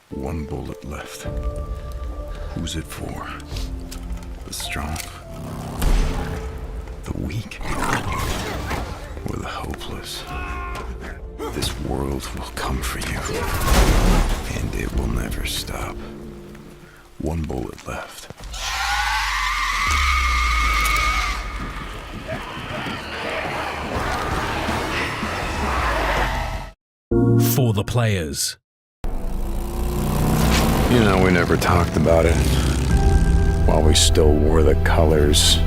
One bullet left. Who's it for? The strong? The weak? Or the hopeless? This world will come for you, and it will never stop. One bullet left. For the players. You know, we never talked about it while we still wore the colors.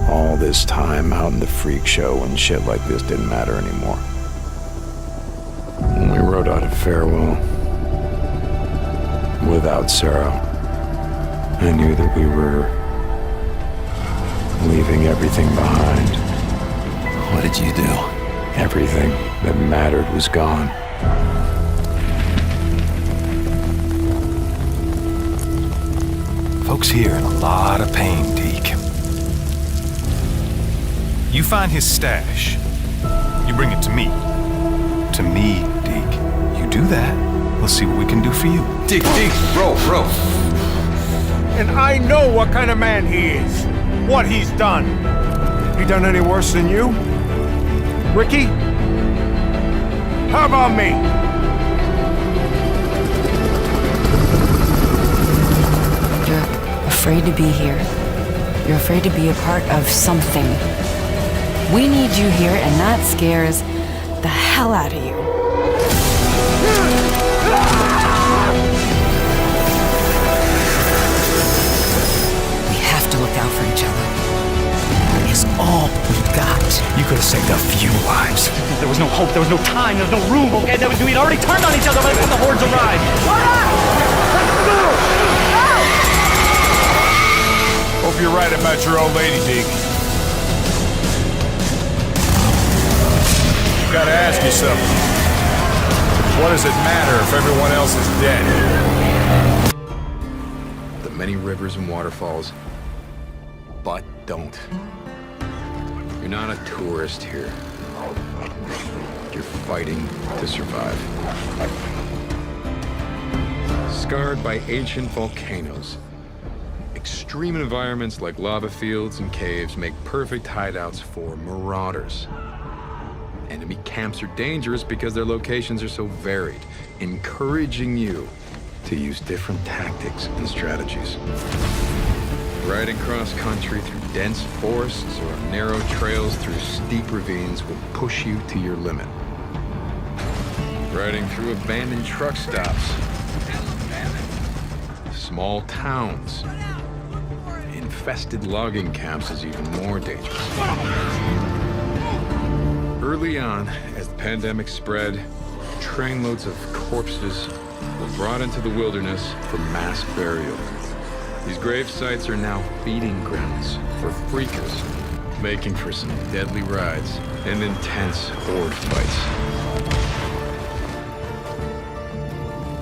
All this time out in the freak show when shit like this didn't matter anymore. When we wrote out a farewell without Sarah, I knew that we were leaving everything behind. What did you do? Everything that mattered was gone. Folks here in a lot of pain, Deke. You find his stash. You bring it to me. To me, Deke. You do that, we'll see what we can do for you. Deke, bro. And I know what kind of man he is. What he's done. He done any worse than you? Ricky? How about me? You're afraid to be here. You're afraid to be a part of something. We need you here, and that scares the hell out of you. We have to look out for each other. It's all we got. You could have saved a few lives. There was no hope, there was no time, there was no room, okay? We'd already turned on each other when the Hordes arrived. Hope you're right about your old lady, Deke. Gotta ask you something. What does it matter if everyone else is dead? The many rivers and waterfalls, but don't. You're not a tourist here. You're fighting to survive. Scarred by ancient volcanoes, extreme environments like lava fields and caves make perfect hideouts for marauders. Enemy camps are dangerous because their locations are so varied, encouraging you to use different tactics and strategies. Riding cross-country through dense forests or on narrow trails through steep ravines will push you to your limit. Riding through abandoned truck stops, small towns, infested logging camps is even more dangerous. Early on, as the pandemic spread, trainloads of corpses were brought into the wilderness for mass burial. These grave sites are now feeding grounds for freakers, making for some deadly rides and intense horde fights.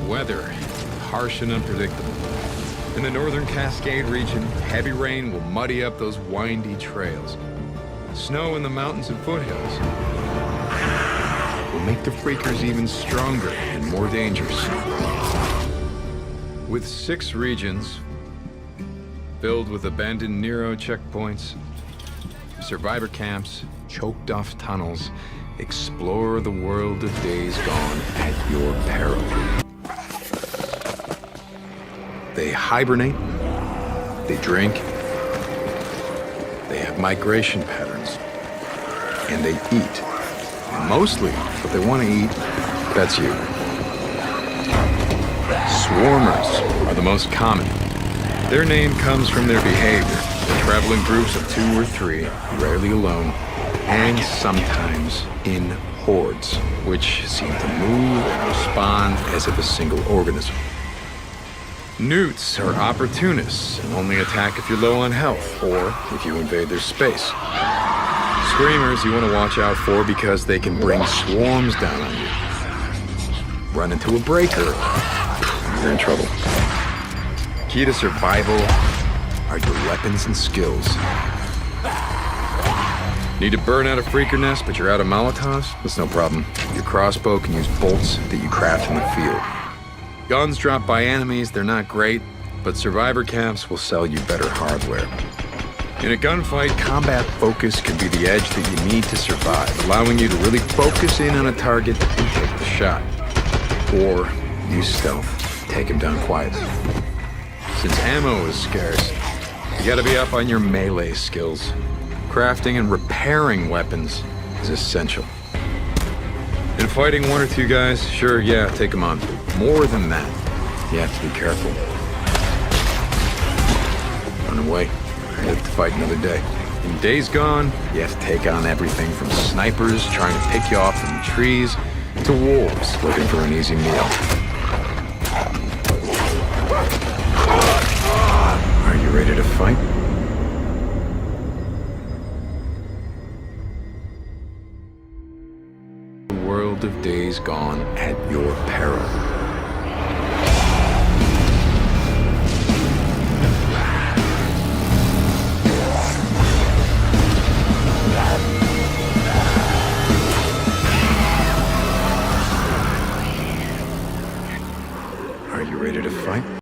Weather, harsh and unpredictable. In the northern Cascade region, heavy rain will muddy up those windy trails. Snow in the mountains and foothills will make the freakers even stronger and more dangerous. With 6 regions filled with abandoned Nero checkpoints, survivor camps, choked off tunnels, explore the world of days gone at your peril. They hibernate, they drink, they have migration patterns, and they eat. And mostly, what they want to eat, that's you. Swarmers are the most common. Their name comes from their behavior. They travel in groups of 2 or 3, rarely alone, and sometimes in hordes, which seem to move and respond as if a single organism. Newts are opportunists and only attack if you're low on health or if you invade their space. Screamers you want to watch out for because they can bring swarms down on you. Run into a breaker, you're in trouble. Key to survival are your weapons and skills. Need to burn out a freaker nest, but you're out of Molotovs? That's no problem. Your crossbow can use bolts that you craft in the field. Guns dropped by enemies, they're not great, but survivor camps will sell you better hardware. In a gunfight, combat focus can be the edge that you need to survive, allowing you to really focus in on a target and take the shot. Or use stealth, take him down quietly. Since ammo is scarce, you gotta be up on your melee skills. Crafting and repairing weapons is essential. In fighting one or two guys, sure, yeah, take them on. More than that, you have to be careful. Run away. Live to fight another day. In Days Gone, you have to take on everything from snipers trying to pick you off from the trees to wolves looking for an easy meal. Are you ready to fight? The world of Days Gone at your peril. Are you ready to fight?